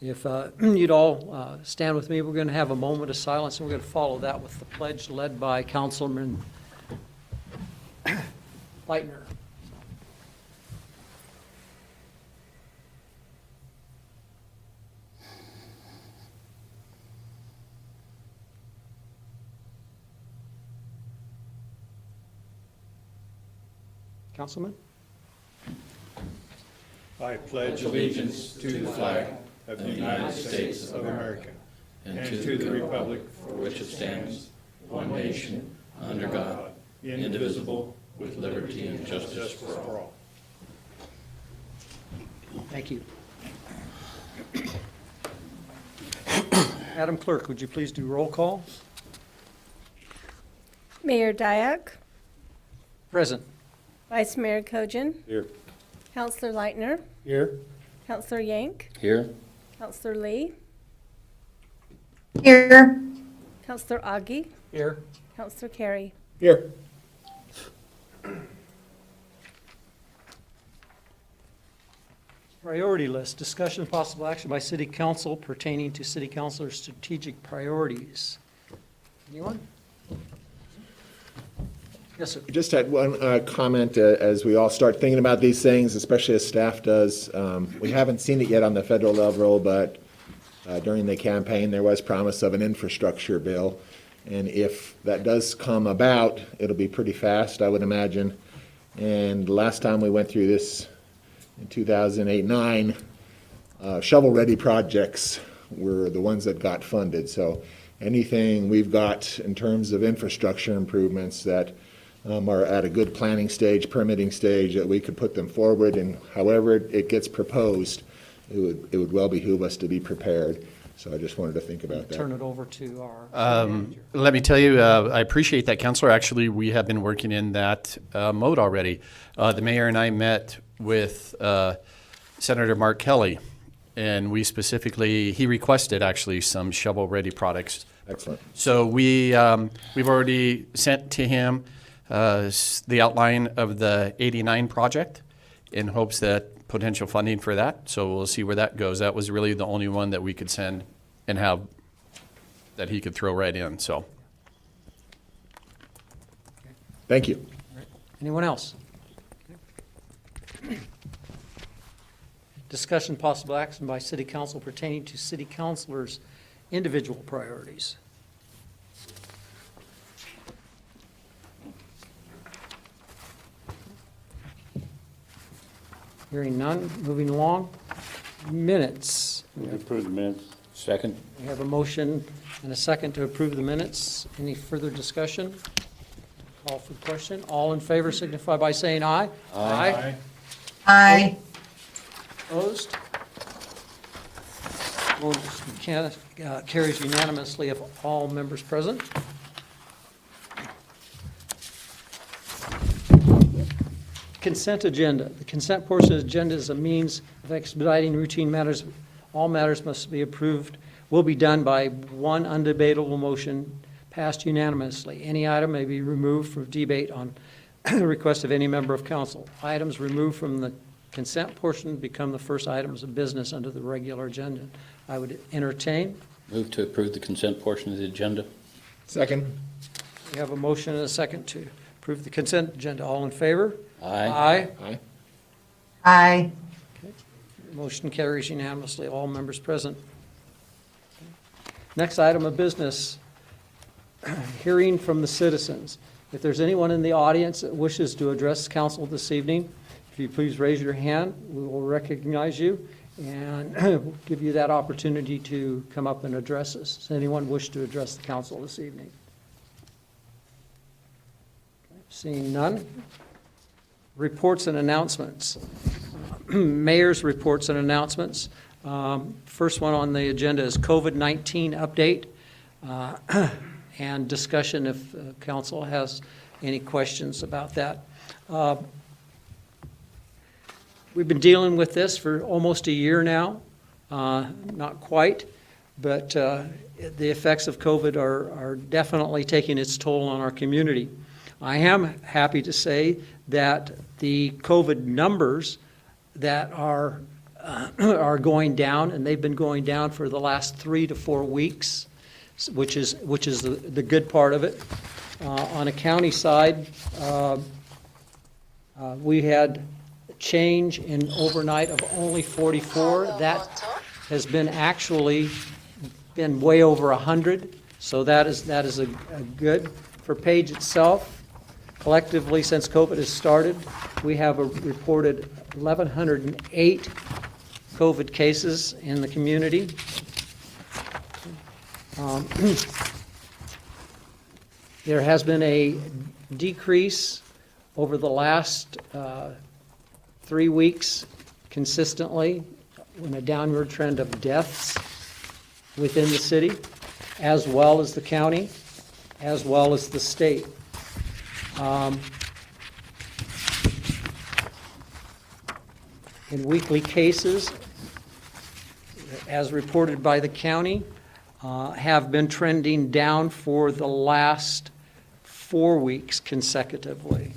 If you'd all stand with me, we're going to have a moment of silence, and we're going to follow that with the pledge led by Councilman Leitner. Councilman? I pledge allegiance to the flag of the United States of America and to the republic for which it stands, one nation, under God, indivisible, with liberty and justice for all. Thank you. Madam Clerk, would you please do roll call? Mayor Dyak, Present. Vice Mayor Kojin, Here. Councilor Leitner, Here. Councilor Yank, Here. Councilor Lee, Here. Councilor Augie, Here. Councilor Carey. Here. Priority list, discussion of possible action by City Council pertaining to City Councilor's strategic priorities. Anyone? Yes, sir. Just had one comment as we all start thinking about these things, especially as staff does. We haven't seen it yet on the federal level, but during the campaign, there was promise of an infrastructure bill. And if that does come about, it'll be pretty fast, I would imagine. And last time we went through this in 2008-9, shovel-ready projects were the ones that got funded. So anything we've got in terms of infrastructure improvements that are at a good planning stage, permitting stage, that we could put them forward, and however it gets proposed, it would well behoove us to be prepared. So I just wanted to think about that. Turn it over to our manager. Let me tell you, I appreciate that, Councilor. Actually, we have been working in that mode already. The mayor and I met with Senator Mark Kelly, and we specifically, he requested actually some shovel-ready products. Excellent. So we've already sent to him the outline of the 89 project in hopes that potential funding for that. So we'll see where that goes. That was really the only one that we could send and have that he could throw right in. So Thank you. Anyone else? Discussion possible action by City Council pertaining to City Councilors' individual priorities. Hearing none, moving along. Minutes. approve the minutes. Second. We have a motion and a second to approve the minutes. Any further discussion? Call for the question. All in favor signify by saying aye. Aye. Aye. Opposed? Motion carries unanimously of all members present. Consent agenda. The consent portion of the agenda is a means of expediting routine matters. All matters must be approved, will be done by one undebatable motion passed unanimously. Any item may be removed from debate on the request of any member of council. Items removed from the consent portion become the first items of business under the regular agenda. I would entertain. Move to approve the consent portion of the agenda. Second. We have a motion and a second to approve the consent agenda. All in favor? Aye. Aye. Aye. Motion carries unanimously, all members present. Next item of business, hearing from the citizens. If there's anyone in the audience that wishes to address council this evening, if you please raise your hand, we will recognize you and give you that opportunity to come up and address us. Does anyone wish to address the council this evening? Seeing none. Reports and announcements. Mayor's reports and announcements. First one on the agenda is COVID-19 update and discussion if council has any questions about that. We've been dealing with this for almost a year now, not quite, but the effects of COVID are definitely taking its toll on our community. I am happy to say that the COVID numbers that are are going down, and they've been going down for the last 3 to 4 weeks, which is the good part of it. On a county side, we had a change in overnight of only 44. That has been actually been way over 100, so that is a good. For Page itself, collectively, since COVID has started, we have reported 1,108 COVID cases in the community. There has been a decrease over the last 3 weeks consistently in a downward trend of deaths within the city, as well as the county, as well as the state. In weekly cases, as reported by the county, have been trending down for the last 4 weeks consecutively.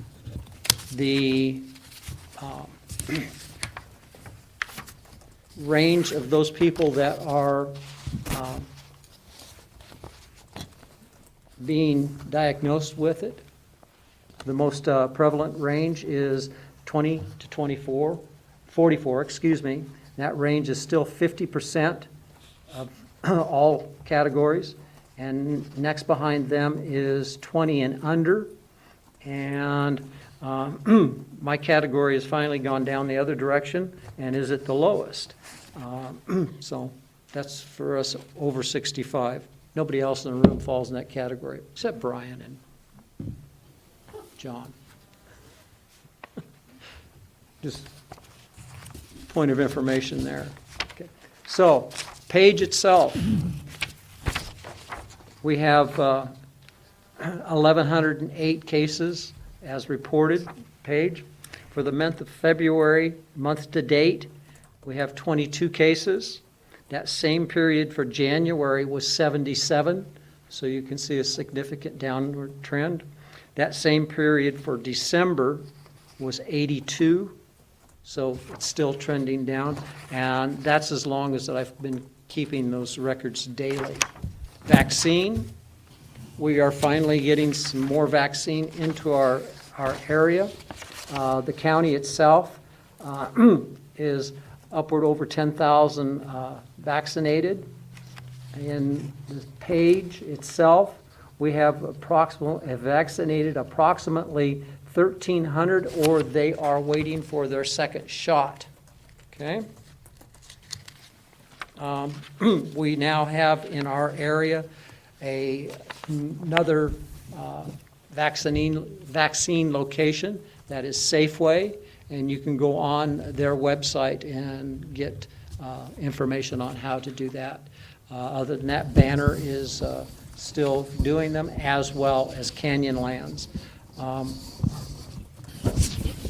The range of those people that are being diagnosed with it, the most prevalent range is 20 to 44, excuse me. That range is still 50% of all categories. And next behind them is 20 and under. And my category has finally gone down the other direction and is at the lowest. So that's for us over 65. Nobody else in the room falls in that category, except Brian and John. Just point of information there. Okay. So, Page itself, we have 1,108 cases as reported, Page. For the month of February, month to date, we have 22 cases. That same period for January was 77, so you can see a significant downward trend. That same period for December was 82, so it's still trending down, and that's as long as that I've been keeping those records daily. Vaccine, we are finally getting some more vaccine into our area. The county itself is upward over 10,000 vaccinated. In the Page itself, we have vaccinated approximately 1,300, or they are waiting for their second shot. Okay? We now have in our area another vaccine location that is Safeway, and you can go on their website and get information on how to do that. Other than that, Banner is still doing them, as well as Canyonlands.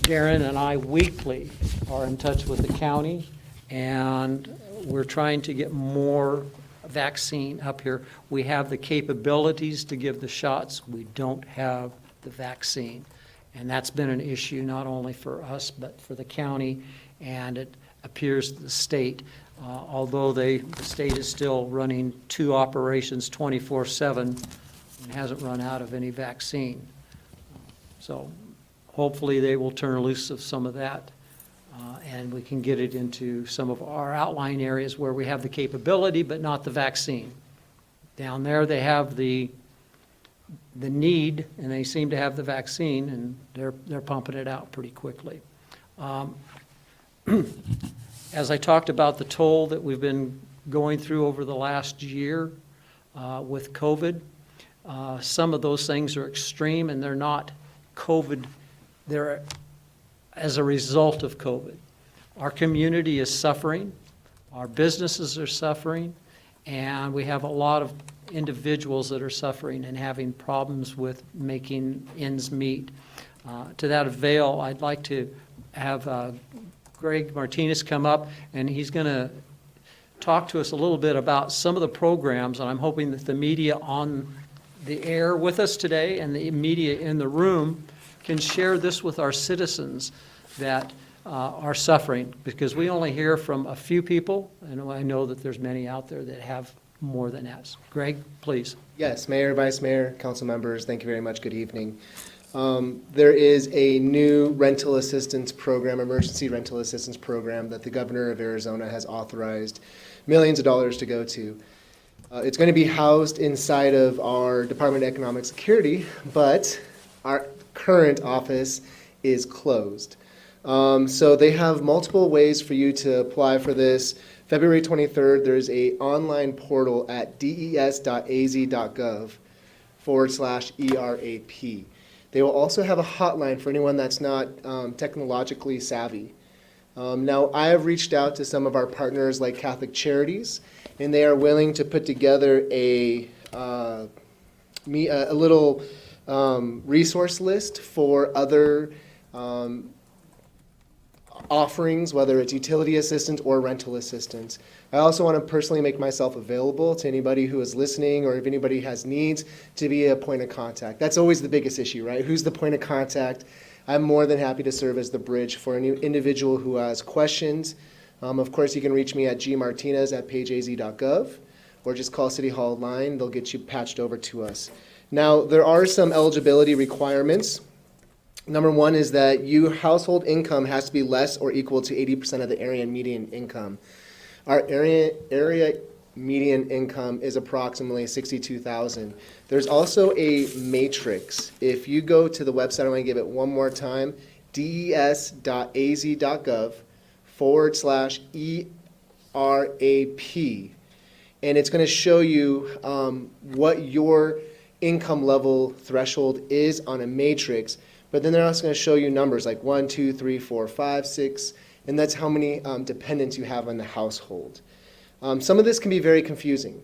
Darren and I weekly are in touch with the county, and we're trying to get more vaccine up here. We have the capabilities to give the shots. We don't have the vaccine. And that's been an issue not only for us, but for the county, and it appears the state, although the state is still running 2 operations 24/7 and hasn't run out of any vaccine. So hopefully they will turn loose of some of that, and we can get it into some of our outlying areas where we have the capability but not the vaccine. Down there they have the need, and they seem to have the vaccine, and they're pumping it out pretty quickly. As I talked about the toll that we've been going through over the last year with COVID, some of those things are extreme, and they're not COVID, they're as a result of COVID. Our community is suffering, our businesses are suffering, and we have a lot of individuals that are suffering and having problems with making ends meet. To that avail, I'd like to have Greg Martinez come up, and he's going to talk to us a little bit about some of the programs, and I'm hoping that the media on the air with us today and the media in the room can share this with our citizens, that are suffering, because we only hear from a few people, and I know that there's many out there that have more than us. Greg, please. Yes, Mayor, Vice Mayor, council members, thank you very much. Good evening. There is a new rental assistance program, emergency rental assistance program that the governor of Arizona has authorized millions of dollars to go to. It's going to be housed inside of our Department of Economic Security, but our current office is closed. So they have multiple ways for you to apply for this. February 23rd, there's a online portal at des.az.gov/ERAP. They will also have a hotline for anyone that's not technologically savvy. Now, I have reached out to some of our partners like Catholic Charities, and they are willing to put together a little resource list for other offerings, whether it's utility assistance or rental assistance. I also want to personally make myself available to anybody who is listening, or if anybody has needs, to be a point of contact. That's always the biggest issue, right? Who's the point of contact? I'm more than happy to serve as the bridge for any individual who has questions. Of course, you can reach me at gmartinez@pageaz.gov, or just call City Hall line. They'll get you patched over to us. Now, there are some eligibility requirements. Number one is that your household income has to be less or equal to 80% of the area median income. Our area median income is approximately $62,000. There's also a matrix. If you go to the website, I'm going to give it one more time, des.az.gov/ERAP. And it's going to show you what your income level threshold is on a matrix. But then they're also going to show you numbers like 1, 2, 3, 4, 5, 6, and that's how many dependents you have in the household. Some of this can be very confusing.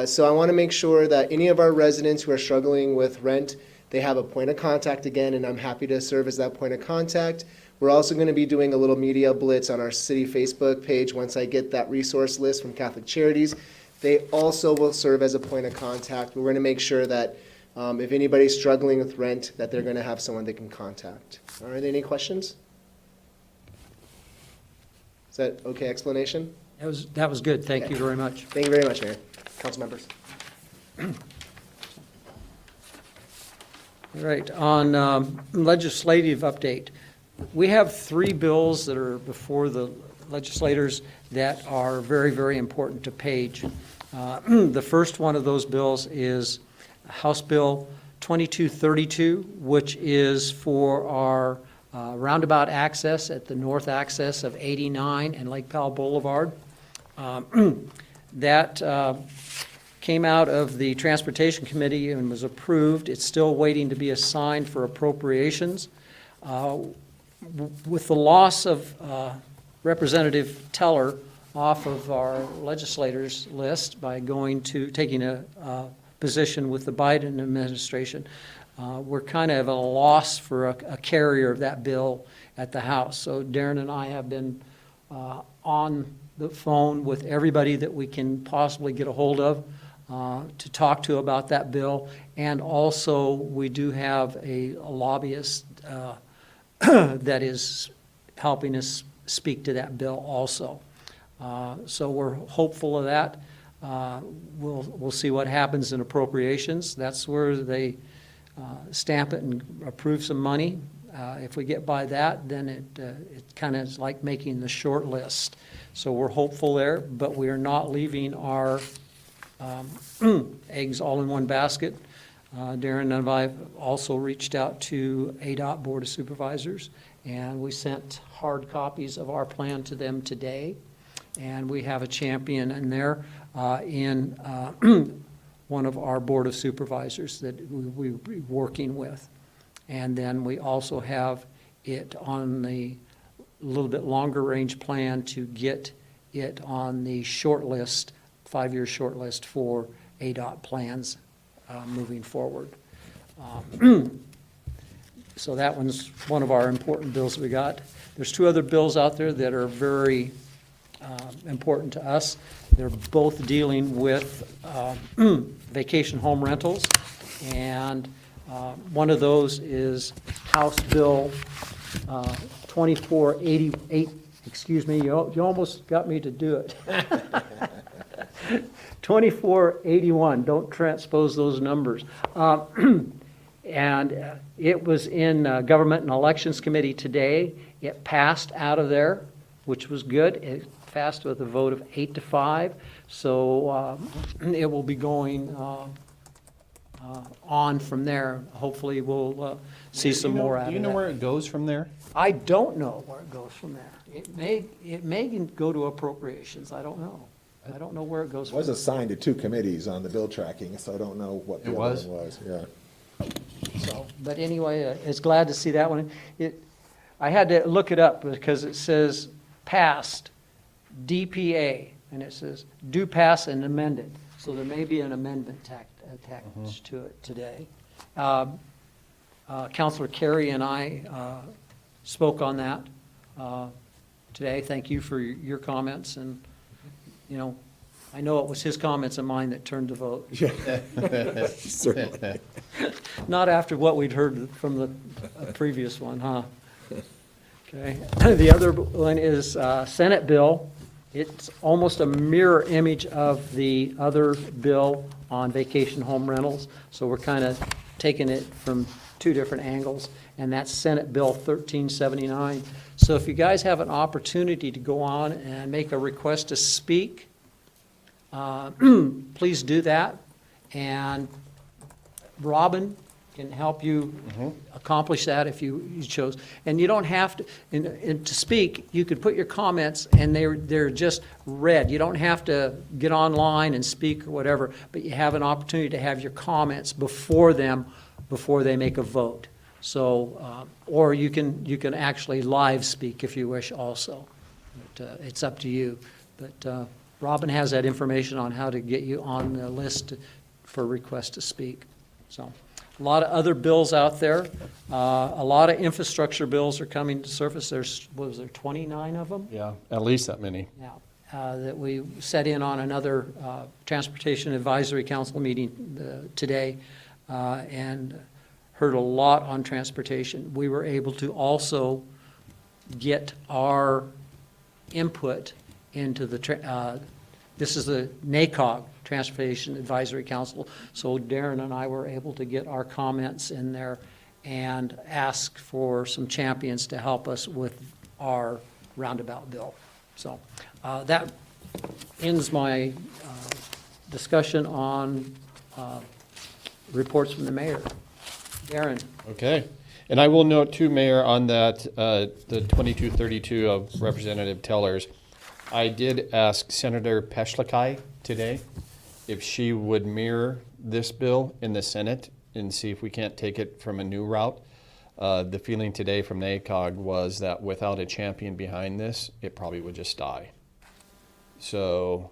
So I want to make sure that any of our residents who are struggling with rent, they have a point of contact again, and I'm happy to serve as that point of contact. We're also going to be doing a little media blitz on our city Facebook page once I get that resource list from Catholic Charities. They also will serve as a point of contact. We're going to make sure that if anybody's struggling with rent, that they're going to have someone they can contact. All right, any questions? Is that okay explanation? That was good. Thank you very much. Thank you very much, Mayor. Council members. All right, on legislative update, we have 3 bills that are before the legislators that are very, very important to Page. The first one of those bills is House Bill 2232, which is for our roundabout access at the north access of 89 and Lake Powell Boulevard. That came out of the Transportation Committee and was approved. It's still waiting to be assigned for appropriations. With the loss of Representative Teller off of our legislators list by taking a position with the Biden administration, we're kind of at a loss for a carrier of that bill at the House. So Darren and I have been on the phone with everybody that we can possibly get a hold of to talk to about that bill. And also, we do have a lobbyist that is helping us speak to that bill also. So we're hopeful of that. We'll see what happens in appropriations. That's where they stamp it and approve some money. If we get by that, then it kind of is like making the short list. So we're hopeful there, but we are not leaving our eggs all in one basket. Darren and I have also reached out to ADOT Board of Supervisors, and we sent hard copies of our plan to them today. And we have a champion in there in one of our Board of Supervisors that we'll be working with. And then we also have it on the little bit longer range plan to get it on the short list, 5-year short list for ADOT plans moving forward. So that one's one of our important bills we got. There's 2 other bills out there that are very important to us. They're both dealing with vacation home rentals, and one of those is House Bill 2488, excuse me, you almost got me to do it. 2481, don't transpose those numbers. And it was in Government and Elections Committee today. It passed out of there, which was good. It passed with a vote of 8-5. So it will be going on from there. Hopefully, we'll see some more out of that. Do you know where it goes from there? I don't know where it goes from there. It may go to appropriations. I don't know. I don't know where it goes It from was there. assigned to two committees on the bill tracking, so I don't know what the It other was? one was, yeah. So, but anyway, it's glad to see that one. I had to look it up because it says passed DPA, and it says do pass and amended. So there may be an amendment attached to it today. Counselor Carey and I spoke on that today. Thank you for your comments, and, you know, I know it was his comments and mine that turned the vote. Certainly. Not after what we'd heard from the previous one, huh? Okay. The other one is Senate bill. It's almost a mirror image of the other bill on vacation home rentals. So we're kind of taking it from two different angles, and that's Senate Bill 1379. So if you guys have an opportunity to go on and make a request to speak, please do that. And Robin can help you accomplish that if you chose. And you don't have to, and to speak, you could put your comments and they're just read. You don't have to get online and speak or whatever, but you have an opportunity to have your comments before they make a vote. So, or you can actually live speak if you wish also. But, it's up to you. But Robin has that information on how to get you on the list for requests to speak. So, a lot of other bills out there. A lot of infrastructure bills are coming to surface. There's, what was there, 29 of them? Yeah, at least that many. Yeah, that we set in on another Transportation Advisory Council meeting today, and heard a lot on transportation. We were able to also get our input into the, this is the NACOG, Transportation Advisory Council, so Darren and I were able to get our comments in there and ask for some champions to help us with our roundabout bill. So that ends my discussion on reports from the mayor. Darren. Okay. And I will note too, Mayor, on that, the 2232 of Representative Tellers, I did ask Senator Peschlakai today if she would mirror this bill in the Senate and see if we can't take it from a new route. The feeling today from NACOG was that without a champion behind this, it probably would just die. So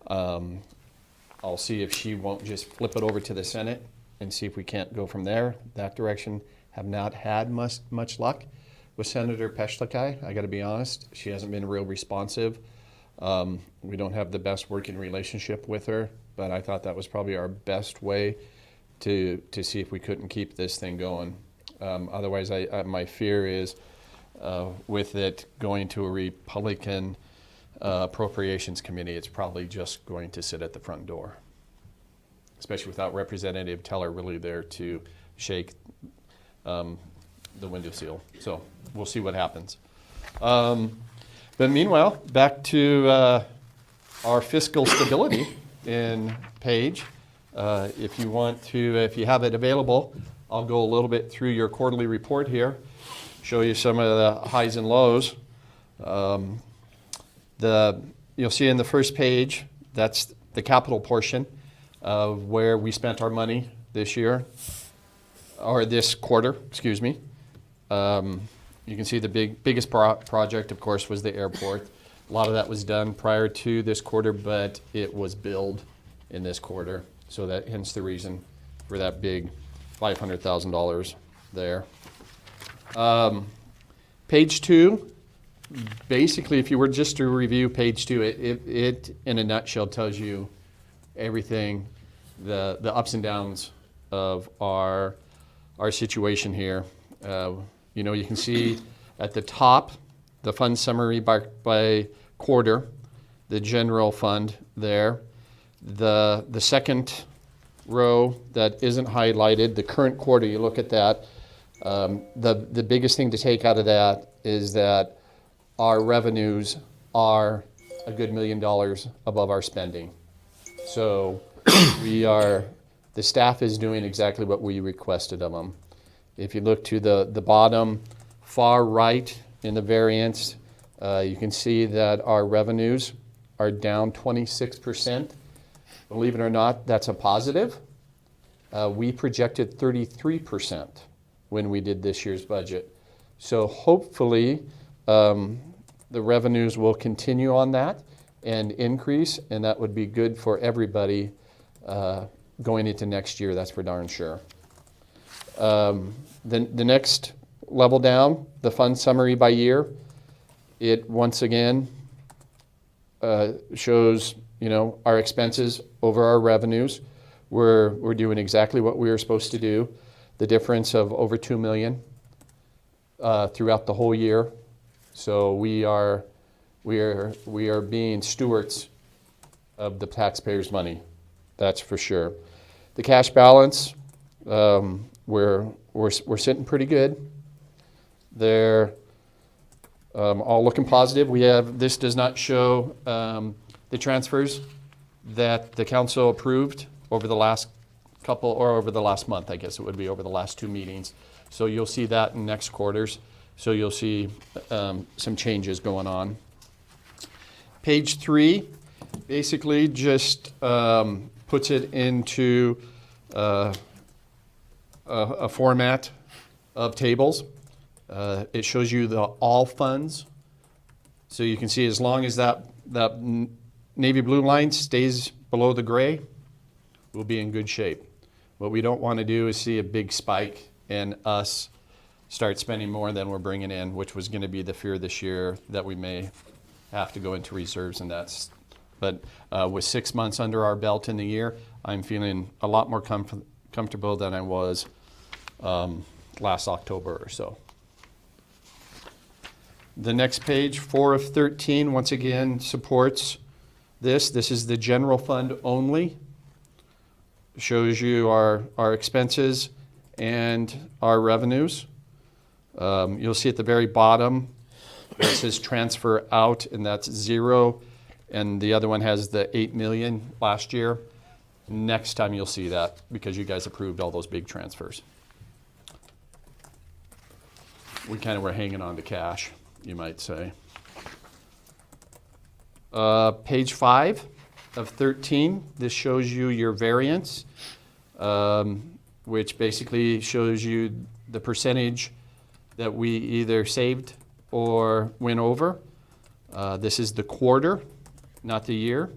I'll see if she won't just flip it over to the Senate and see if we can't go from there, that direction. Have not had much luck with Senator Peschlakai, I gotta be honest. She hasn't been real responsive. We don't have the best working relationship with her, but I thought that was probably our best way to see if we couldn't keep this thing going. Otherwise, my fear is with it going to a Republican Appropriations Committee, it's probably just going to sit at the front door, especially without Representative Teller really there to shake the window seal. So we'll see what happens. But meanwhile, back to our fiscal stability in Page. If you want to, if you have it available, I'll go a little bit through your quarterly report here, show you some of the highs and lows. You'll see in the first page, that's the capital portion of where we spent our money this year, or this quarter, excuse me. You can see the biggest project, of course, was the airport. A lot of that was done prior to this quarter, but it was billed in this quarter. So that hence the reason for that big $500,000 there. Page 2, basically, if you were just to review page 2, it in a nutshell tells you everything, the ups and downs of our situation here. You know, you can see At the top, the fund summary by quarter, the general fund there. The second row that isn't highlighted, the current quarter, you look at that, the biggest thing to take out of that is that our revenues are a good $1 million above our spending. So the staff is doing exactly what we requested of them. If you look to the bottom far right in the variance, you can see that our revenues are down 26%. Believe it or not, that's a positive. We projected 33% when we did this year's budget. So hopefully the revenues will continue on that and increase, and that would be good for everybody going into next year, that's for darn sure. The next level down, the fund summary by year, it once again shows, our expenses over our revenues. We're doing exactly what we were supposed to do. The difference of over $2 million throughout the whole year. So we are being stewards of the taxpayers' money. That's for sure. The cash balance, we're sitting pretty good. They're all looking positive. This does not show the transfers that the council approved over the last couple, or over the last month, I guess it would be over the last 2 meetings. So you'll see that in next quarters. So you'll see some changes going on. Page 3 basically just puts it into a format of tables. It shows you the all funds. So you can see as long as that navy blue line stays below the gray, we'll be in good shape. What we don't want to do is see a big spike and us start spending more than we're bringing in, which was going to be the fear this year, that we may have to go into reserves, and that's. But with 6 months under our belt in the year, I'm feeling a lot more comfortable than I was last October or so. The next page, 4 of 13, once again supports this. This is the general fund only. Shows you our expenses and our revenues. You'll see at the very bottom, it says transfer out, and that's 0. And the other one has the 8 million last year. Next time you'll see that because you guys approved all those big transfers. We kind of were hanging on to cash, you might say. Page 5 of 13, this shows you your variance, which basically shows you the percentage that we either saved or went over. This is the quarter, not the year.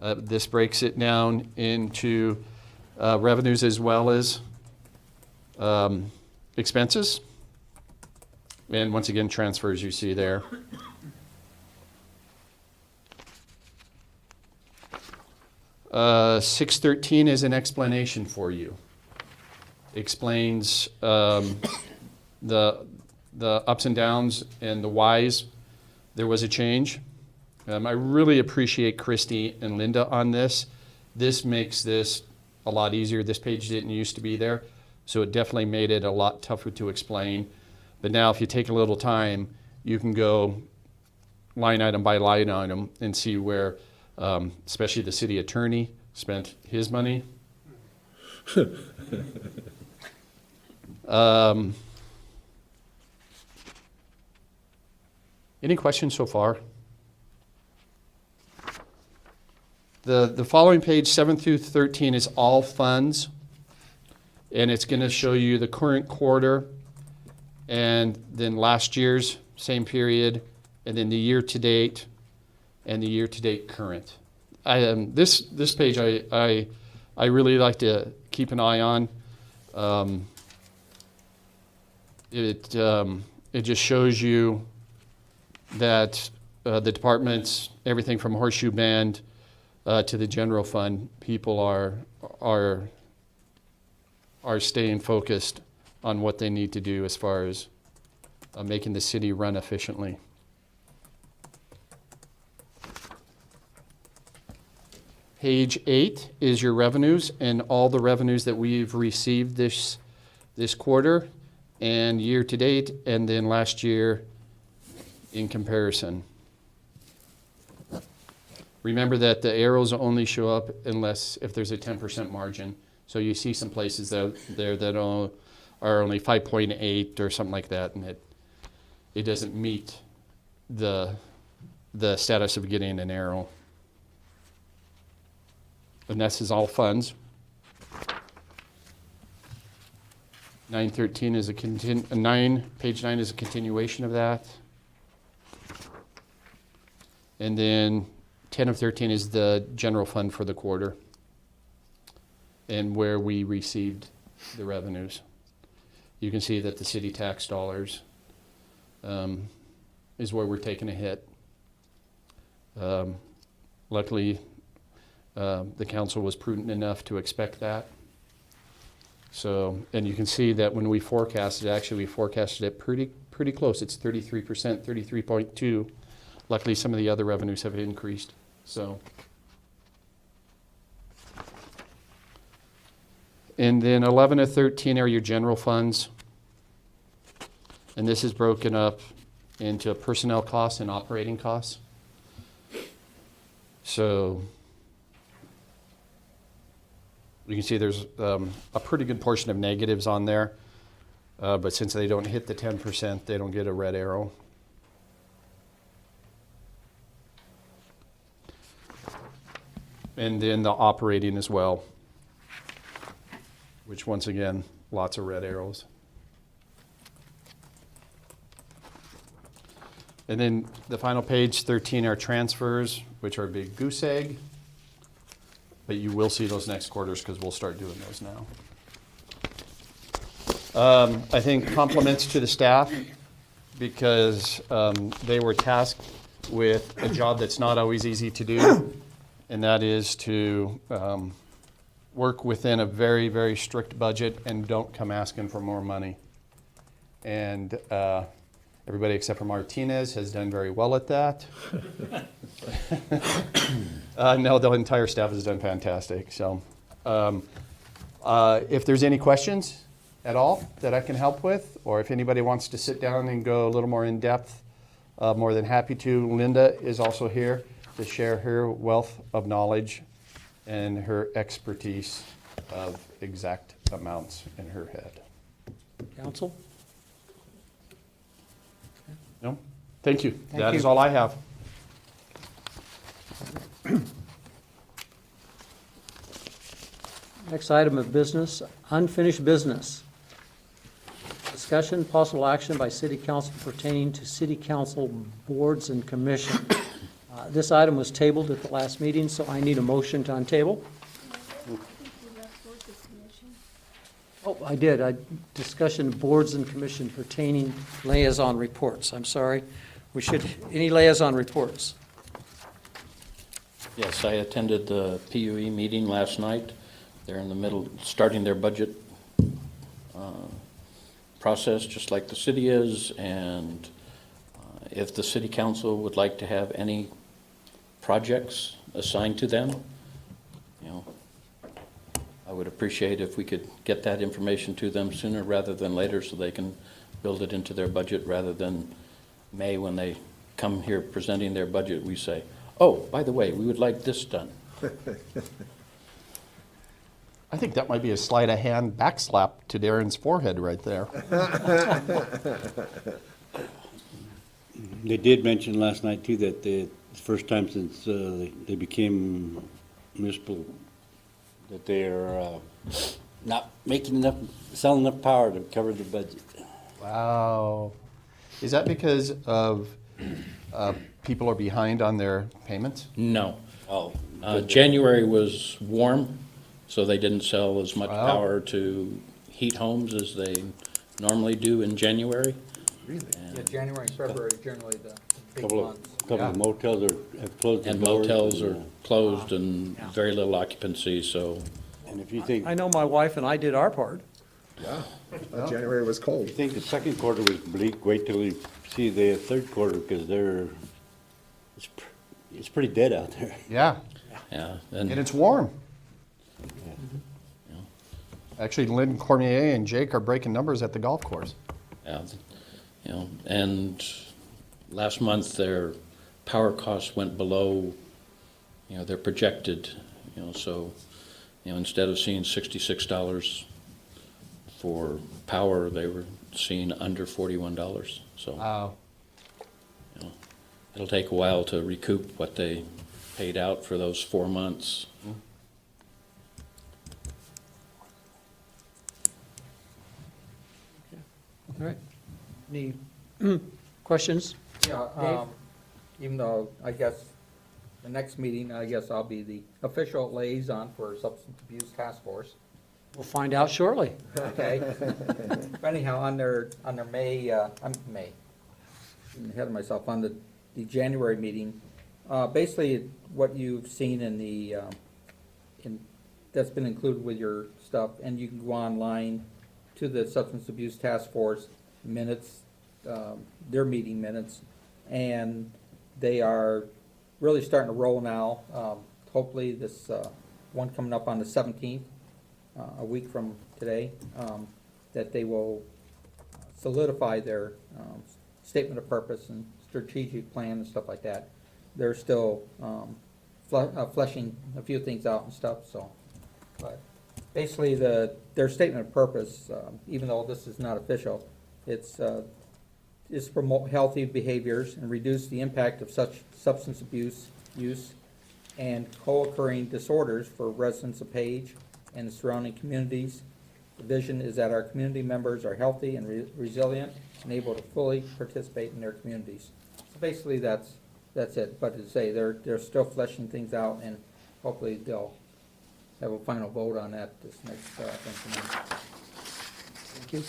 This breaks it down into revenues as well as expenses. And once again, transfers you see there. Uh, 613 is an explanation for you. Explains the ups and downs and the whys. There was a change. I really appreciate Christy and Linda on this. This makes this a lot easier. This page didn't used to be there, so it definitely made it a lot tougher to explain. But now if you take a little time, you can go line item by line item and see where, especially the city attorney spent his money. Any questions so far? The following page, 7 through 13, is all funds. And it's going to show you the current quarter and then last year's same period, and then the year-to-date and the year-to-date current. This page I really like to keep an eye on. It just shows you that the departments, everything from horseshoe band to the general fund, people are staying focused on what they need to do as far as making the city run efficiently. Page 8 is your revenues and all the revenues that we've received this quarter and year to date, and then last year in comparison. Remember that the arrows only show up if there's a 10% margin. So you see some places there that are only 5.8 or something like that, and it doesn't meet the status of getting an arrow. And this is all funds. 913 is page 9 is a continuation of that. And then 10 of 13 is the general fund for the quarter and where we received the revenues. You can see that the city tax dollars is where we're taking a hit. Luckily, the council was prudent enough to expect that. So, and you can see that when we forecasted, actually we forecasted it pretty close. It's 33%, 33.2. Luckily, some of the other revenues have increased. So, and then 11 of 13 are your general funds. And this is broken up into personnel costs and operating costs. So, you can see there's a pretty good portion of negatives on there, but since they don't hit the 10%, they don't get a red arrow. And then the operating as well, which once again, lots of red arrows. And then the final page, 13, are transfers, which are a big goose egg. But you will see those next quarters because we'll start doing those now. I think compliments to the staff because they were tasked with a job that's not always easy to do, and that is to work within a very, very strict budget and don't come asking for more money. And everybody except for Martinez has done very well at that. No, the entire staff has done fantastic. So if there's any questions at all that I can help with, or if anybody wants to sit down and go a little more in depth, more than happy to. Linda is also here to share her wealth of knowledge and her expertise of exact amounts in her head. Council? No? Thank you. Thank That you. is all I have. Next item of business, unfinished business. Discussion, possible action by city council pertaining to city council boards and commission. This item was tabled at the last meeting, so I need a motion to untable. Oh, I did. Discussion boards and commission pertaining liaison reports. I'm sorry. Any liaison reports? Yes, I attended the PUE meeting last night. They're in the middle, starting their budget process, just like the city is, and if the city council would like to have any projects assigned to them, you know, I would appreciate if we could get that information to them sooner rather than later so they can build it into their budget rather than May when they come here presenting their budget, we say, oh, by the way, we would like this done. I think that might be a sleight of hand backslap to Darren's forehead right there. They did mention last night too that the first time since they became municipal that they are not making enough, selling enough power to cover the budget. Wow. Is that because of people are behind on their payments? No. Oh, January was warm, so they didn't sell as much Wow. power to heat homes as they normally do in January. Really? Yeah, January and February are generally the big couple months. of motels have closed their And doors. motels are closed and Yeah. very little occupancy, so And if you think, I know my wife and I did our part. Yeah, January was I cold. think the second quarter was bleak. Wait till we see the third quarter, because it's pretty dead out there. Yeah, Yeah, and and, it's warm. Actually, Lynn Cormier and Jake are breaking numbers at the golf course. yeah, and last month their power costs went below, their projected, so, instead of seeing $66 for power, they were seeing under $41, so. Wow. It'll take a while to recoup what they paid out for those 4 months. All right. Any questions? Yeah, even though I guess the next meeting, I guess I'll be the official liaison for Substance Abuse Task Force. We'll find out shortly. Okay. But anyhow, on their May, I'm ahead of myself, on the January meeting, basically what you've seen in the, that's been included with your stuff, and you can go online to the Substance Abuse Task Force minutes, their meeting minutes, and they are really starting to roll now. Hopefully this, one coming up on the 17th, a week from today, that they will solidify their statement of purpose and strategic plan and stuff like that. They're still fleshing a few things out and stuff, so. But basically, their statement of purpose, even though this is not official, it's promote healthy behaviors and reduce the impact of such substance abuse use and co-occurring disorders for residents of Page and the surrounding communities. The vision is that our community members are healthy and resilient and able to fully participate in their communities. So basically, that's it. But to say, they're still fleshing things out, and hopefully they'll have a final vote on that this next thing tonight. Thank you.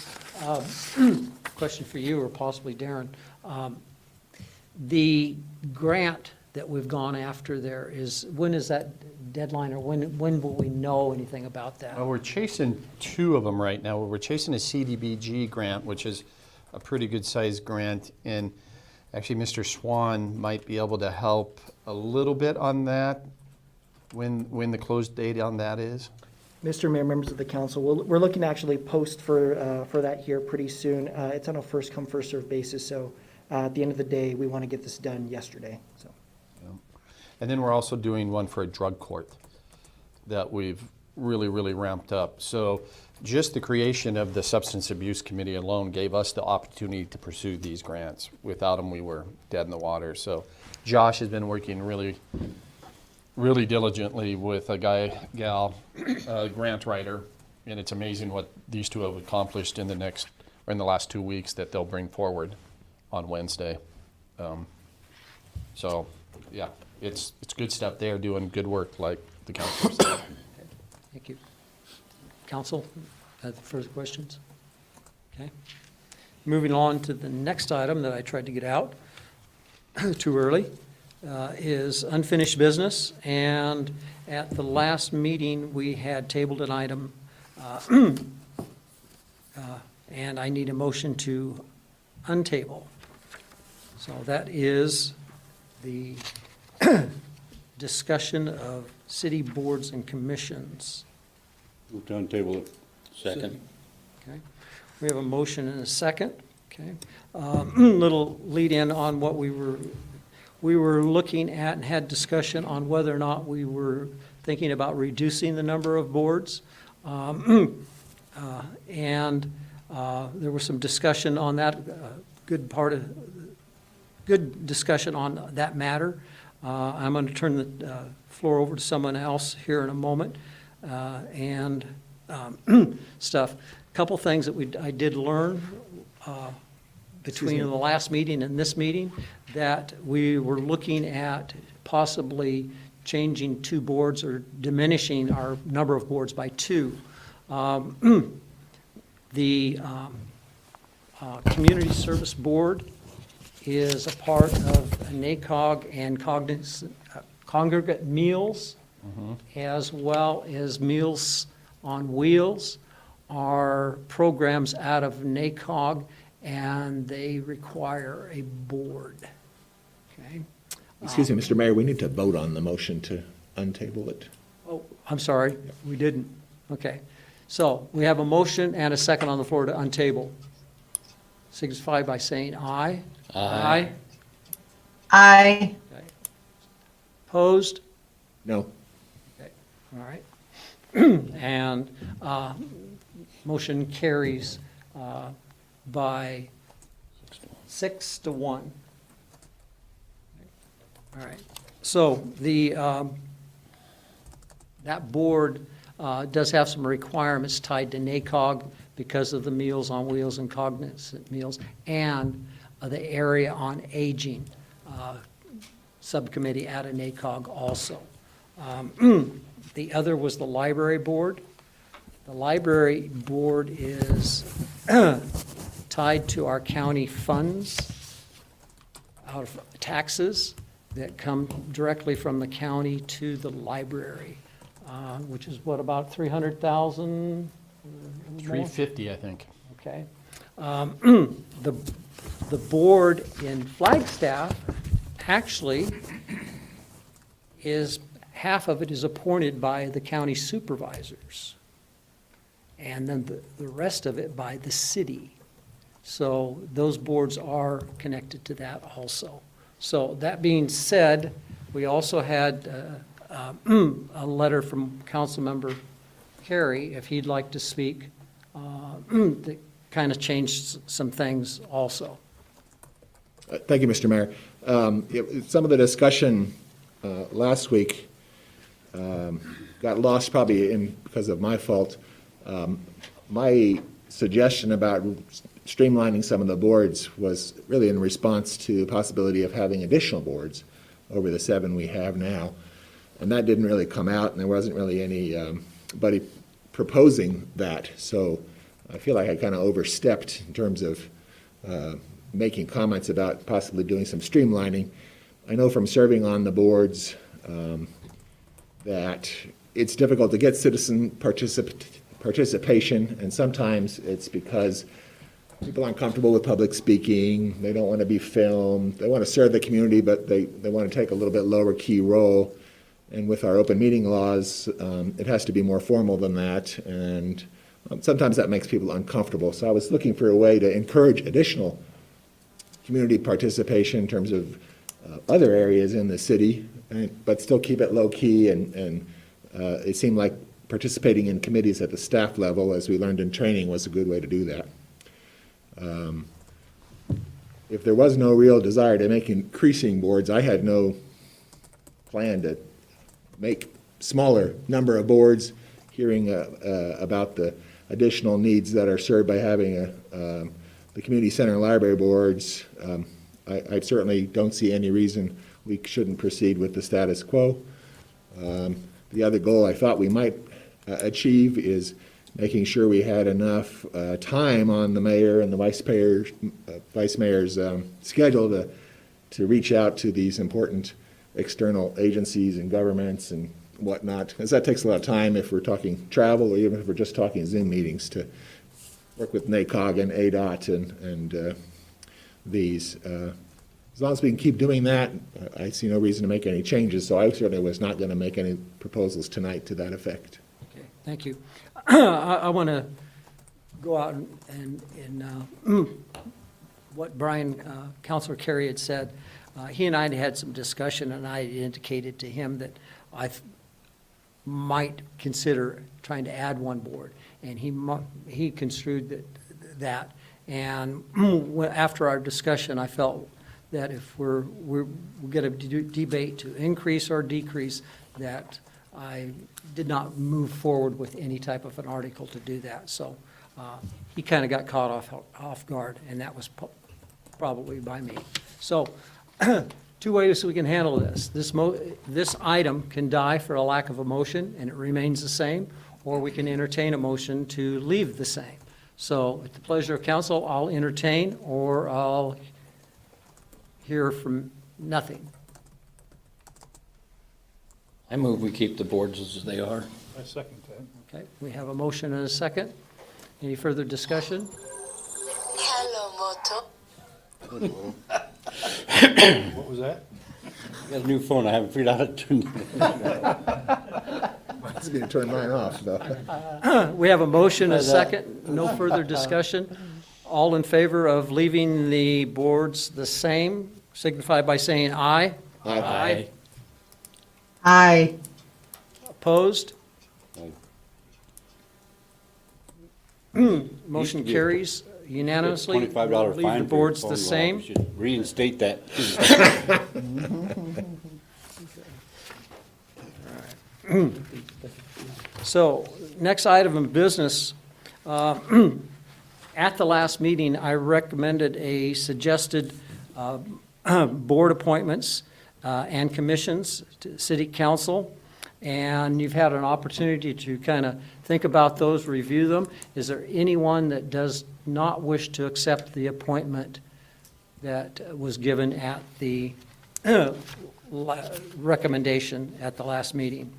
Question for you, or possibly Darren. The grant that we've gone after there when is that deadline, or when will we know anything about that? Well, we're chasing two of them right now. We're chasing a CDBG grant, which is a pretty good-sized grant, and actually Mr. Swan might be able to help a little bit on that, when the close date on that is. Mr. Mayor, members of the council, we're looking to actually post for that here pretty soon. It's on a first-come, first-served basis, so at the end of the day, we want to get this done yesterday, so. And then we're also doing one for a drug court that we've really, really ramped up. So just the creation of the Substance Abuse Committee alone gave us the opportunity to pursue these grants. Without them, we were dead in the water. So Josh has been working really diligently with a gal, grant writer, and it's amazing what these two have accomplished in the last 2 weeks that they'll bring forward on Wednesday. So, yeah, it's good stuff. They are doing good work, like the council said. Thank you. Council, further questions? Okay. Moving on to the next item that I tried to get out too early. Is unfinished business, and at the last meeting, we had tabled an item, and I need a motion to untable. So that is the discussion of city boards and commissions. Move down table it. Second. Okay, we have a motion and a second. Okay, little lead in on what we were looking at and had discussion on whether or not we were thinking about reducing the number of boards. And there was some discussion on that, good discussion on that matter. I'm going to turn the floor over to someone else here in a moment. And stuff. A couple things that I did learn between the last meeting and this meeting, that we were looking at possibly changing 2 boards or diminishing our number of boards by 2. The Community Service Board is a part of NACOG and Congregate Meals, as well as Meals on Wheels. are programs out of NACOG, and they require a board. Okay? Excuse me, Mr. Mayor, we need to vote on the motion to untable it. Oh, I'm sorry, we didn't. Okay. So we have a motion and a second on the floor to untable. Signify by saying aye. Aye. Aye. Okay. Opposed? No. Okay, all right. And motion carries by 6-1. All right. So that board does have some requirements tied to NACOG because of the Meals on Wheels and Cognizant Meals, and the Area on Aging subcommittee at a NACOG also. The other was the library board. The library board is tied to our county funds out of taxes that come directly from the county to the library, which is what, about 300,000? 350, I think. Okay. The board in Flagstaff actually is, half of it is appointed by the county supervisors, and then the rest of it by the city. So those boards are connected to that also. So that being said, we also had a letter from Councilmember Carey, if he'd like to speak, that kind of changed some things also. Thank you, Mr. Mayor. Some of the discussion last week got lost probably because of my fault. My suggestion about streamlining some of the boards was really in response to the possibility of having additional boards over the 7 we have now. And that didn't really come out, and there wasn't really anybody proposing that. So I feel like I kind of overstepped in terms of making comments about possibly doing some streamlining. I know from serving on the boards that it's difficult to get citizen participation, and sometimes it's because people aren't comfortable with public speaking, they don't want to be filmed, they want to serve the community, but they want to take a little bit lower key role. And with our open meeting laws, it has to be more formal than that, and sometimes that makes people uncomfortable. So I was looking for a way to encourage additional community participation in terms of other areas in the city, but still keep it low-key, and it seemed like participating in committees at the staff level, as we learned in training, was a good way to do that. If there was no real desire to make increasing boards, I had no plan to make smaller number of boards, hearing about the additional needs that are served by having the community center and library boards. I certainly don't see any reason we shouldn't proceed with the status quo. The other goal I thought we might achieve is making sure we had enough time on the mayor and the vice mayor's schedule to reach out to these important external agencies and governments and whatnot, because that takes a lot of time if we're talking travel, or even if we're just talking Zoom meetings, to work with NACOG and ADOT and these. As long as we can keep doing that, I see no reason to make any changes, so I certainly was not going to make any proposals tonight to that effect. Okay, thank you. I want to go out and what Brian, Councilor Carey had said. He and I had some discussion, and I indicated to him that I might consider trying to add one board, and he construed that. And after our discussion, I felt that if we're going to debate to increase or decrease, that I did not move forward with any type of an article to do that. So he kind of got caught off guard, and that was probably by me. So 2 ways we can handle this. This item can die for a lack of a motion, and it remains the same, or we can entertain a motion to leave the same. So at the pleasure of council, I'll entertain, or I'll hear from nothing. I move we keep the boards as they are. I second that. Okay, we have a motion and a second. Any further discussion? What was that? I got a new phone, I haven't figured out how to turn it. I was going to turn mine off, though. We have a motion, a second, no further discussion. All in favor of leaving the boards the same, signify by saying aye. Aye. Aye. Opposed? Motion Used to be a- carries unanimously. $25 Leave fine. the for your boards phone the go off. same. You should reinstate that. So, next item of business. At the last meeting, I recommended a suggested board appointments and commissions to city council, and you've had an opportunity to kind of think about those, review them. Is there anyone that does not wish to accept the appointment that was given at the recommendation at the last meeting?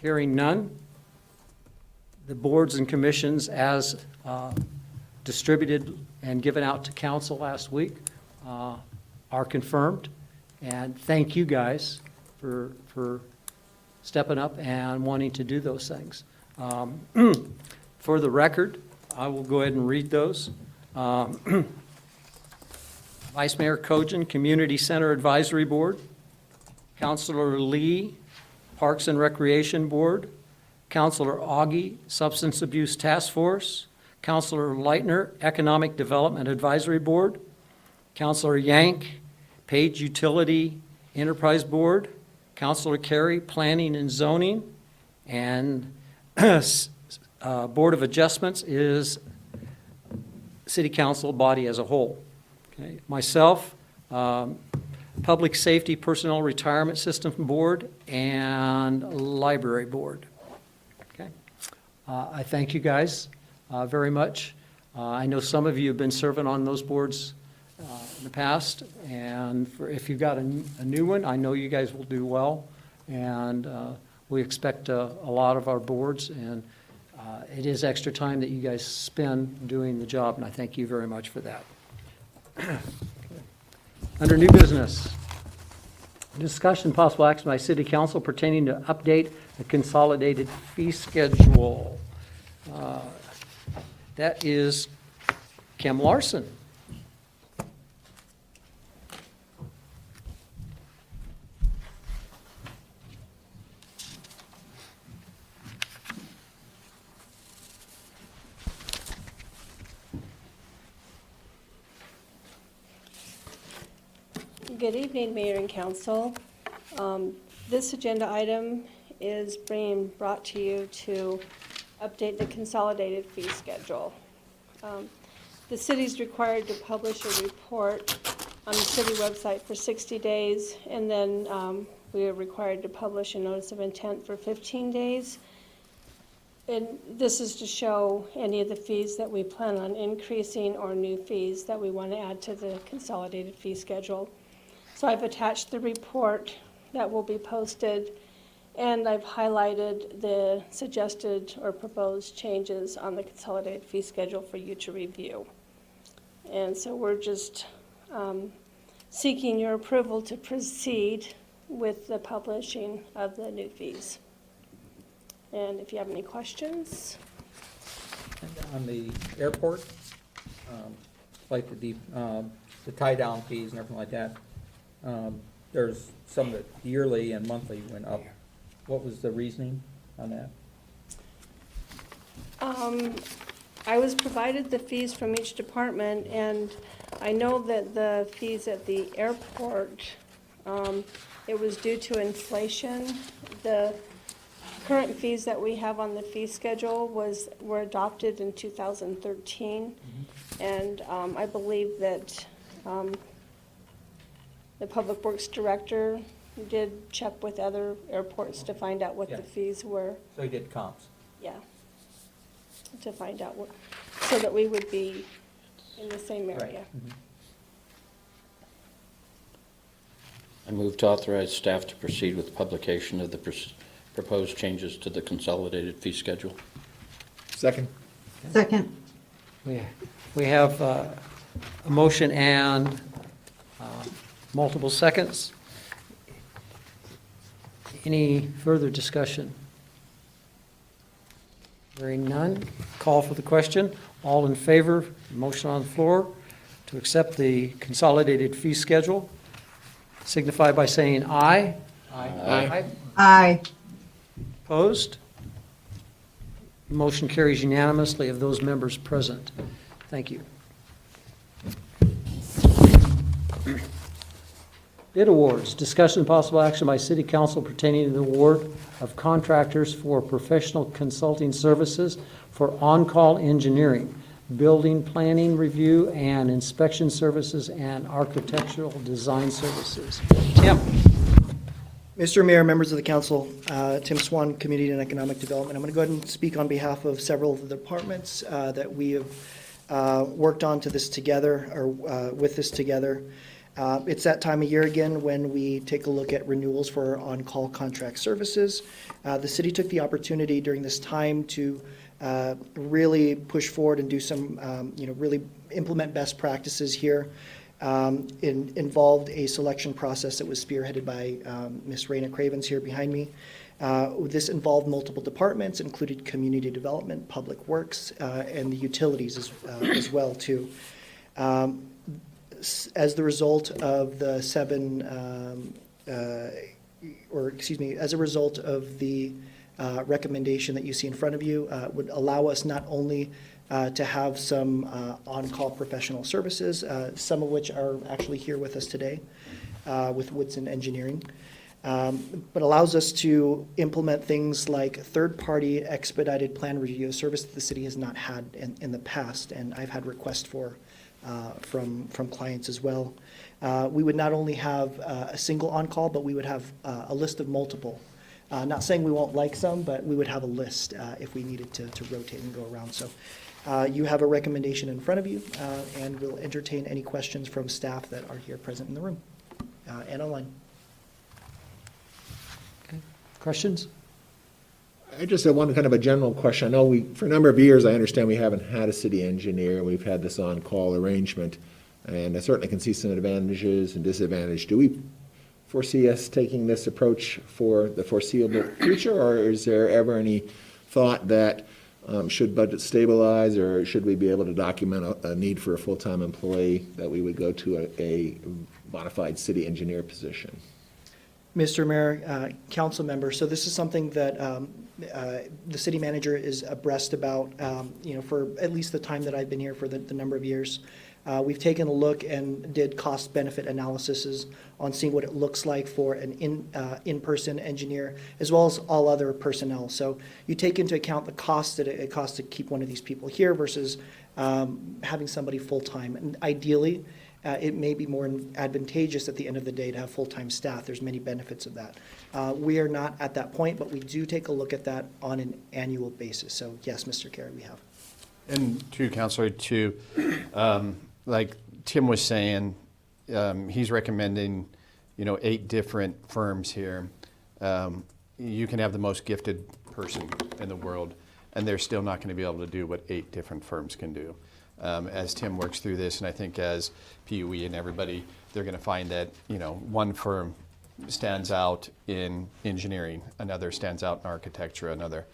Hearing none, the boards and commissions as distributed and given out to council last week are confirmed. And thank you guys for stepping up and wanting to do those things. For the record, I will go ahead and read those. Vice Mayor Kojan, Community Center Advisory Board. Councilor Lee, Parks and Recreation Board. Councilor Augie, Substance Abuse Task Force. Councilor Leitner, Economic Development Advisory Board. Councilor Yank, Page Utility Enterprise Board. Councilor Carey, Planning and Zoning. And Board of Adjustments is City Council body as a whole. Okay. Myself, Public Safety Personnel Retirement System Board, and Library Board. Okay. I thank you guys very much. I know some of you have been serving on those boards in the past, and if you've got a new one, I know you guys will do well, and we expect a lot of our boards, and it is extra time that you guys spend doing the job, and I thank you very much for that. Under new business, discussion possible action by City Council pertaining to update the consolidated fee schedule. That is Kim Larson. Good evening, Mayor and Council. This agenda item is being brought to you to update the consolidated fee schedule. The city is required to publish a report on the city website for 60 days, and then we are required to publish a notice of intent for 15 days. And this is to show any of the fees that we plan on increasing or new fees that we want to add to the consolidated fee schedule. So I've attached the report that will be posted, and I've highlighted the suggested or proposed changes on the consolidated fee schedule for you to review. And so we're just seeking your approval to proceed with the publishing of the new fees. And if you have any questions. On the airport, like the tie-down fees and everything like that, there's some that yearly and monthly went up. What was the reasoning on that? I was provided the fees from each department, and I know that the fees at the airport, it was due to inflation. The current fees that we have on the fee schedule were adopted in 2013, and I believe that the Public Works Director did check with other airports to find out what Yeah. the fees were. So you did comps. Yeah, to find out what, so that we would be in the same area. I move to authorize staff to proceed with publication of the proposed changes to the consolidated fee schedule. Second? Second. We have a motion and multiple seconds. Any further discussion? Hearing none, call for the question. All in favor, motion on the floor to accept the consolidated fee schedule, signify by saying aye. Aye. Aye. Opposed? Motion carries unanimously of those members present. Thank you. Bid awards, discussion and possible action by city council pertaining to the award of contractors for professional consulting services for on-call engineering, building planning review and inspection services, and architectural design services. Tim? Mr. Mayor, members of the council, Tim Swan, Community and Economic Development. I'm going to go ahead and speak on behalf of several of the departments that we have worked on to this together, or with this together. It's that time of year again when we take a look at renewals for on-call contract services. The city took the opportunity during this time to really push forward and do some, really implement best practices here. Involved a selection process that was spearheaded by Ms. Raina Cravens here behind me. This involved multiple departments, included community development, public works, and the utilities as well too. As the result of the as a result of the recommendation that you see in front of you, would allow us not only to have some on-call professional services, some of which are actually here with us today with Woodson Engineering, but allows us to implement things like third-party expedited plan review, a service that the city has not had in the past, and I've had requests for from clients as well. We would not only have a single on-call, but we would have a list of multiple. Not saying we won't like some, but we would have a list if we needed to rotate and go around. So you have a recommendation in front of you, and we'll entertain any questions from staff that are here present in the room and online. Okay. Questions? I just have one kind of a general question. I know for a number of years, I understand we haven't had a city engineer. We've had this on-call arrangement, and I certainly can see some advantages and disadvantages. Do we foresee us taking this approach for the foreseeable future, or is there ever any thought that should budget stabilize, or should we be able to document a need for a full-time employee, that we would go to a bona fide city engineer position? Mr. Mayor, council member, so this is something that the city manager is abreast about, for at least the time that I've been here, for the number of years. We've taken a look and did cost-benefit analyses on seeing what it looks like for an in-person engineer, as well as all other personnel. So you take into account the cost that it costs to keep one of these people here versus having somebody full-time. And ideally, it may be more advantageous at the end of the day to have full-time staff. There's many benefits of that. We are not at that point, but we do take a look at that on an annual basis. So yes, Mr. Carey, we have. And to Councilor, like Tim was saying, he's recommending, 8 different firms here. You can have the most gifted person in the world, and they're still not going to be able to do what 8 different firms can do. As Tim works through this, and I think as PUE and everybody, they're going to find that, one firm stands out in engineering, another stands out in architecture, another,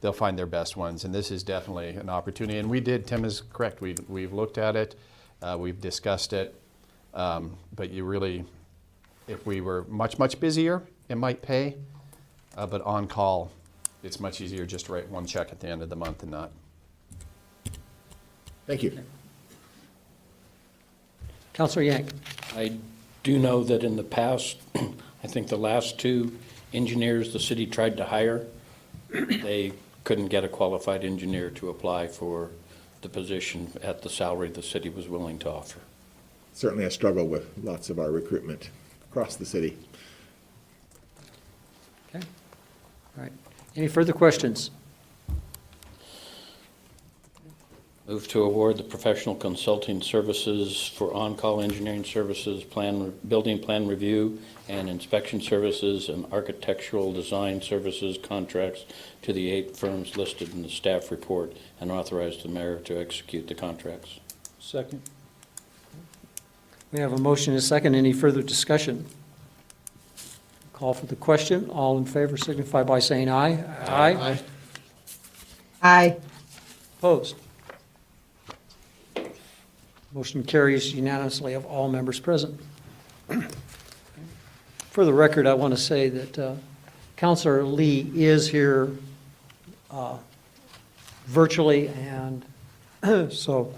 they'll find their best ones. And this is definitely an opportunity. And Tim is correct, we've looked at it, we've discussed it, but you really, if we were much, much busier, it might pay, but on call, it's much easier just to write one check at the end of the month and not. Thank you. Councilor Yank? I do know that in the past, I think the last 2 engineers the city tried to hire, they couldn't get a qualified engineer to apply for the position at the salary the city was willing to offer. Certainly a struggle with lots of our recruitment across the city. Okay. All right. Any further questions? Move to award the professional consulting services for on-call engineering services, building plan review and inspection services, and architectural design services contracts to the 8 firms listed in the staff report, and authorize the mayor to execute the contracts. Second. We have a motion and a second. Any further discussion? Call for the question. All in favor signify by saying aye. Aye. Aye. Opposed? Motion carries unanimously of all members present. For the record, I want to say that Counselor Lee is here virtually, and so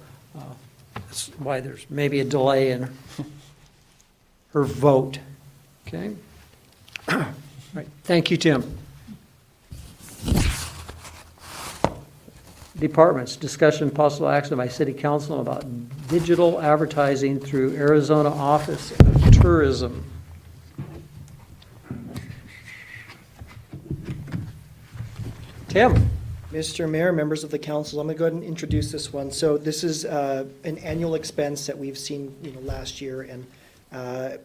that's why there's maybe a delay in her vote. Okay? All right. Thank you, Tim. Departments, discussion possible action by city council about digital advertising through Arizona Office of Tourism. Tim? Mr. Mayor, members of the council, I'm going to go ahead and introduce this one. So this is an annual expense that we've seen, last year, and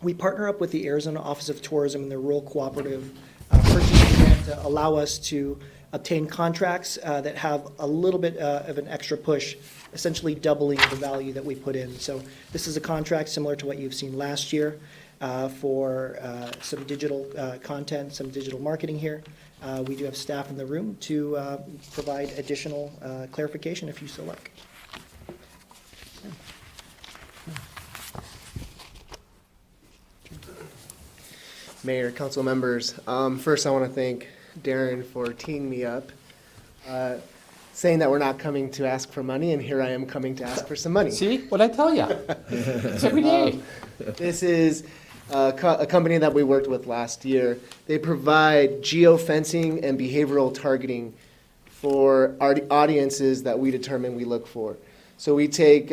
we partner up with the Arizona Office of Tourism and the Rural Cooperative Purchasing Grant to allow us to obtain contracts that have a little bit of an extra push, essentially doubling the value that we put in. So this is a contract similar to what you've seen last year for some digital content, some digital marketing here. We do have staff in the room to provide additional clarification if you so like. Mayor, council members, first I want to thank Darren for teeing me up, saying that we're not coming to ask for money, and here I am coming to ask for some money. See, what'd I tell you? It's every day. This is a company that we worked with last year. They provide geofencing and behavioral targeting for our audiences that we determine we look for. So we take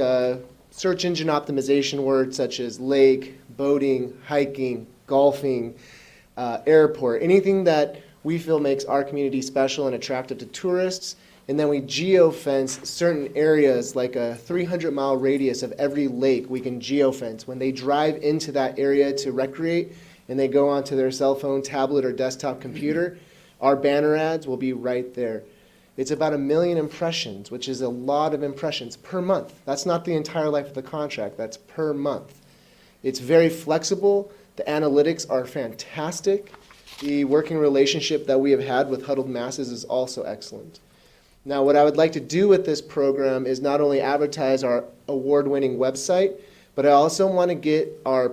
search engine optimization words such as lake, boating, hiking, golfing, airport, anything that we feel makes our community special and attractive to tourists. And then we geofence certain areas, like a 300-mile radius of every lake we can geofence. When they drive into that area to recreate and they go onto their cell phone, tablet, or desktop computer, our banner ads will be right there. It's about 1 million impressions, which is a lot of impressions per month. That's not the entire life of the contract, that's per month. It's very flexible. The analytics are fantastic. The working relationship that we have had with Huddled Masses is also excellent. Now, what I would like to do with this program is not only advertise our award-winning website, but I also want to get our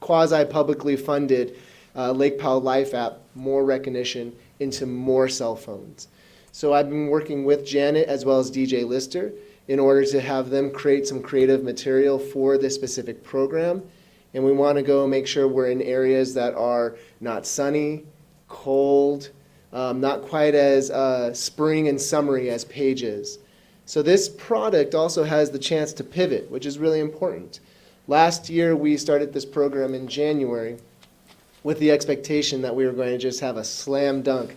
quasi-publicly funded Lake Powell Life app more recognition into more cell phones. So I've been working with Janet as well as DJ Lister in order to have them create some creative material for this specific program. And we want to go make sure we're in areas that are not sunny, cold, not quite as spring and summery as Page is. So this product also has the chance to pivot, which is really important. Last year, we started this program in January with the expectation that we were going to just have a slam dunk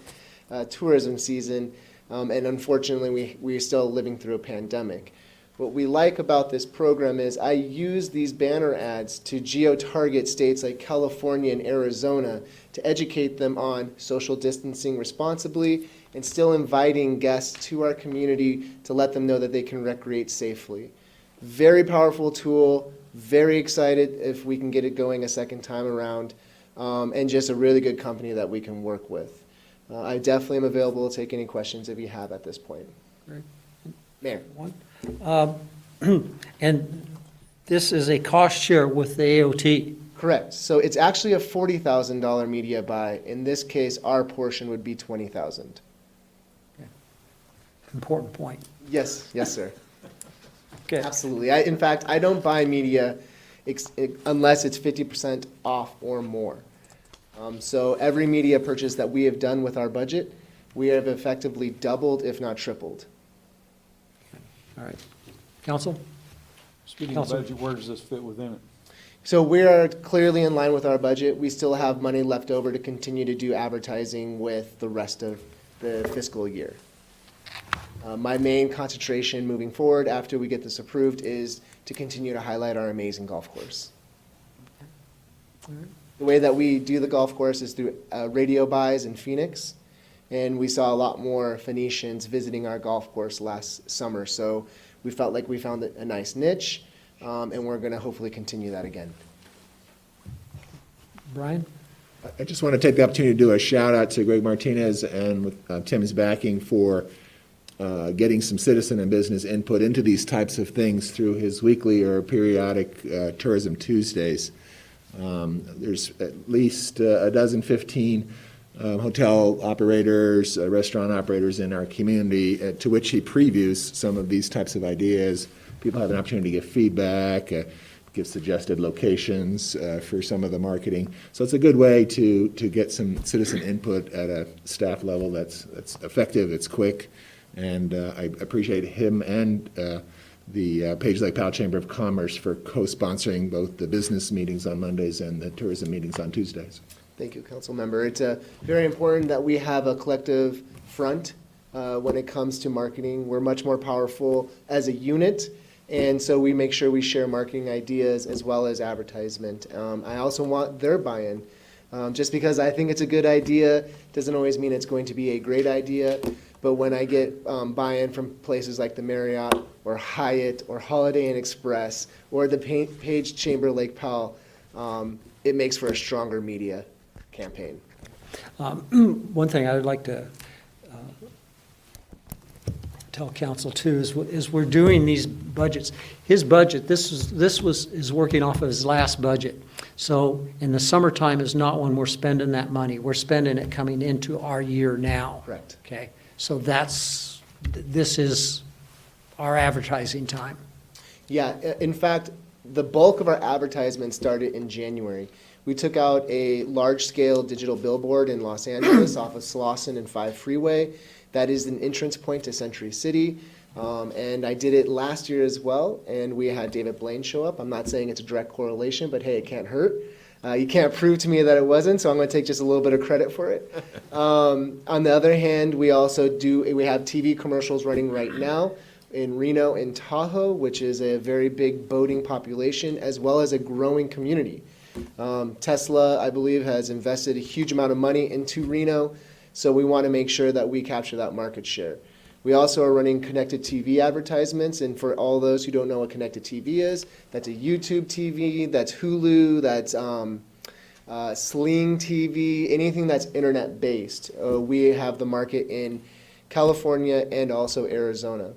tourism season, and unfortunately, we're still living through a pandemic. What we like about this program is I use these banner ads to geo-target states like California and Arizona to educate them on social distancing responsibly and still inviting guests to our community to let them know that they can recreate safely. Very powerful tool, very excited if we can get it going a second time around, and just a really good company that we can work with. I definitely am available to take any questions if you have at this point. Great. Mayor. And this is a cost share with the AOT. Correct. So it's actually a $40,000 media buy. In this case, our portion would be $20,000. Important point. Yes, yes, sir. Okay. Absolutely. In fact, I don't buy media unless it's 50% off or more. So every media purchase that we have done with our budget, we have effectively doubled, if not tripled. All right. Council? Speaking of Councilor. budget, where does this fit within it? So we are clearly in line with our budget. We still have money left over to continue to do advertising with the rest of the fiscal year. My main concentration moving forward after we get this approved is to continue to highlight our amazing golf course. The way that we do the golf course is through radio buys in Phoenix, and we saw a lot more Phoenicians visiting our golf course last summer. So we felt like we found a nice niche, and we're going to hopefully continue that again. Brian? I just want to take the opportunity to do a shout out to Greg Martinez and with Tim's backing for getting some citizen and business input into these types of things through his weekly or periodic Tourism Tuesdays. There's at least a dozen, 15 hotel operators, restaurant operators in our community to which he previews some of these types of ideas. People have an opportunity to give feedback, give suggested locations for some of the marketing. So it's a good way to get some citizen input at a staff level that's effective, it's quick, and I appreciate him and the Page Lake Powell Chamber of Commerce for co-sponsoring both the business meetings on Mondays and the tourism meetings on Tuesdays. Thank you, Council Member. It's very important that we have a collective front when it comes to marketing. We're much more powerful as a unit, and so we make sure we share marketing ideas as well as advertisement. I also want their buy-in. Just because I think it's a good idea doesn't always mean it's going to be a great idea, but when I get buy-in from places like the Marriott or Hyatt or Holiday Inn Express or the Page Chamber Lake Powell, it makes for a stronger media campaign. One thing I would like to tell council too is we're doing these budgets. His budget, is working off of his last budget. So in the summertime is not when we're spending that money. We're spending it coming into our year now. Correct. Okay, so this is our advertising time. Yeah, in fact, the bulk of our advertisement started in January. We took out a large-scale digital billboard in Los Angeles off of Slauson and 5 Freeway. That is an entrance point to Century City. And I did it last year as well, and we had David Blaine show up. I'm not saying it's a direct correlation, but hey, it can't hurt. You can't prove to me that it wasn't, so I'm going to take just a little bit of credit for it. On the other hand, we have TV commercials running right now in Reno and Tahoe, which is a very big boating population, as well as a growing community. Tesla, I believe, has invested a huge amount of money into Reno, so we want to make sure that we capture that market share. We also are running connected TV advertisements, and for all those who don't know what connected TV is, that's a YouTube TV, that's Hulu, that's Sling TV, anything that's internet-based. We have the market in California and also Arizona.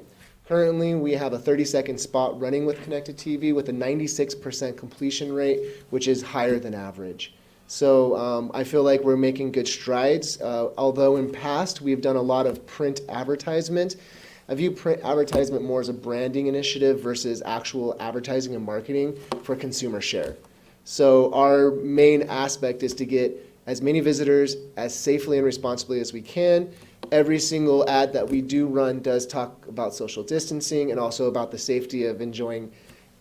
Currently, we have a 30-second spot running with connected TV with a 96% completion rate, which is higher than average. So I feel like we're making good strides. Although in past, we've done a lot of print advertisement. I view print advertisement more as a branding initiative versus actual advertising and marketing for consumer share. So our main aspect is to get as many visitors as safely and responsibly as we can. Every single ad that we do run does talk about social distancing and also about the safety of enjoying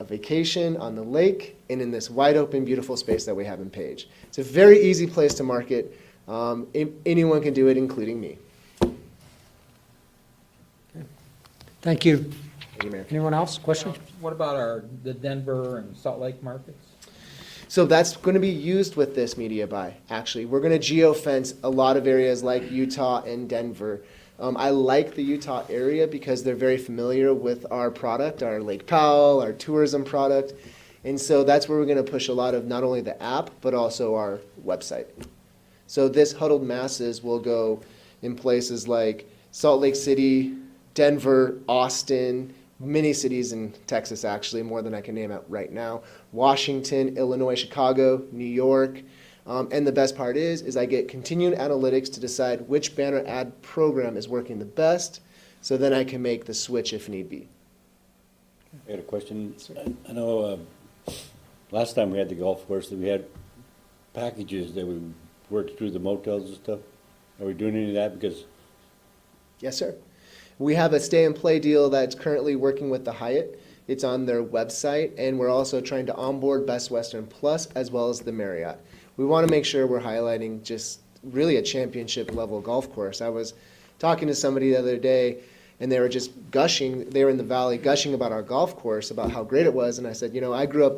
a vacation on the lake and in this wide open, beautiful space that we have in Page. It's a very easy place to market. Anyone can do it, including me. Thank you. Thank you, Mayor. Anyone else? Question? What about the Denver and Salt Lake markets? So that's going to be used with this media buy, actually. We're going to geofence a lot of areas like Utah and Denver. I like the Utah area because they're very familiar with our product, our Lake Powell, our tourism product. And so that's where we're going to push a lot of not only the app, but also our website. So this huddled masses will go in places like Salt Lake City, Denver, Austin, many cities in Texas, actually, more than I can name out right now, Washington, Illinois, Chicago, New York. And the best part is I get continued analytics to decide which banner ad program is working the best, so then I can make the switch if need be. I had a question. I know last time we had the golf course, that we had packages that we worked through the motels and stuff. Are we doing any of that? Because Yes, sir. We have a stay and play deal that's currently working with the Hyatt. It's on their website, and we're also trying to onboard Best Western Plus as well as the Marriott. We want to make sure we're highlighting just really a championship level golf course. I was talking to somebody the other day, and they were just gushing, they were in the valley gushing about our golf course, about how great it was, and I said, you know, I grew up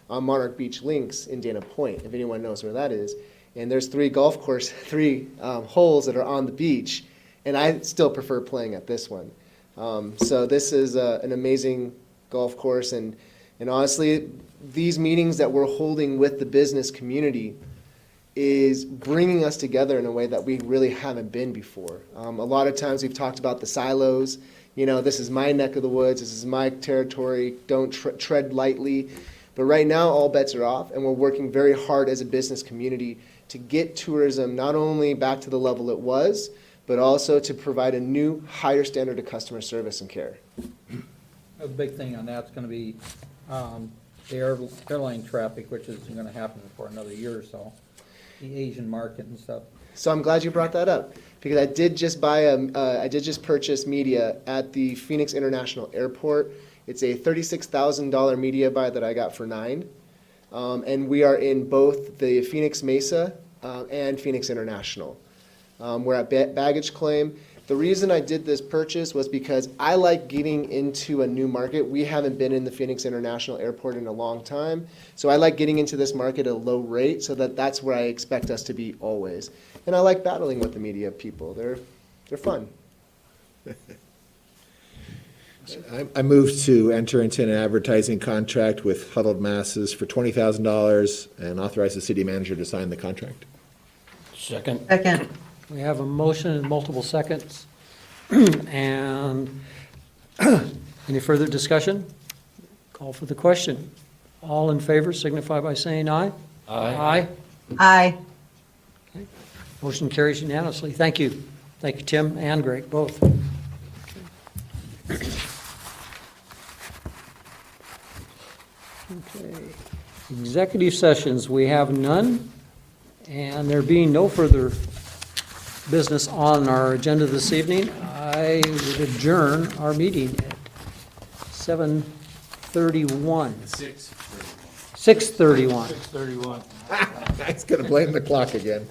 on Monarch Beach Links in Dana Point, if anyone knows where that is, and there's three holes that are on the beach, and I still prefer playing at this one. So this is an amazing golf course, and honestly, these meetings that we're holding with the business community is bringing us together in a way that we really haven't been before. A lot of times we've talked about the silos, you know, this is my neck of the woods, this is my territory, don't tread lightly. But right now, all bets are off, and we're working very hard as a business community to get tourism not only back to the level it was, but also to provide a new, higher standard of customer service and care. The big thing on that's gonna be, the airline traffic, which is gonna happen for another year or so, the Asian market and stuff. So I'm glad you brought that up, because I did just purchase media at the Phoenix International Airport. It's a $36,000 media buy that I got for $9,000. And we are in both the Phoenix Mesa and Phoenix International. We're at baggage claim. The reason I did this purchase was because I like getting into a new market. We haven't been in the Phoenix International Airport in a long time. So I like getting into this market at a low rate, so that's where I expect us to be always. And I like battling with the media people. They're fun. I move to enter into an advertising contract with Huddled Masses for $20,000 and authorize the city manager to sign the contract. Second? Second. We have a motion and multiple seconds. And any further discussion? Call for the question. All in favor signify by saying aye. Aye. Aye. Motion carries unanimously. Thank you. Thank you, Tim and Greg, both. Okay. Executive sessions, we have none, and there being no further business on our agenda this evening, I would adjourn our meeting at 7:31. 6:31. 6:31. He's going to blame the clock again.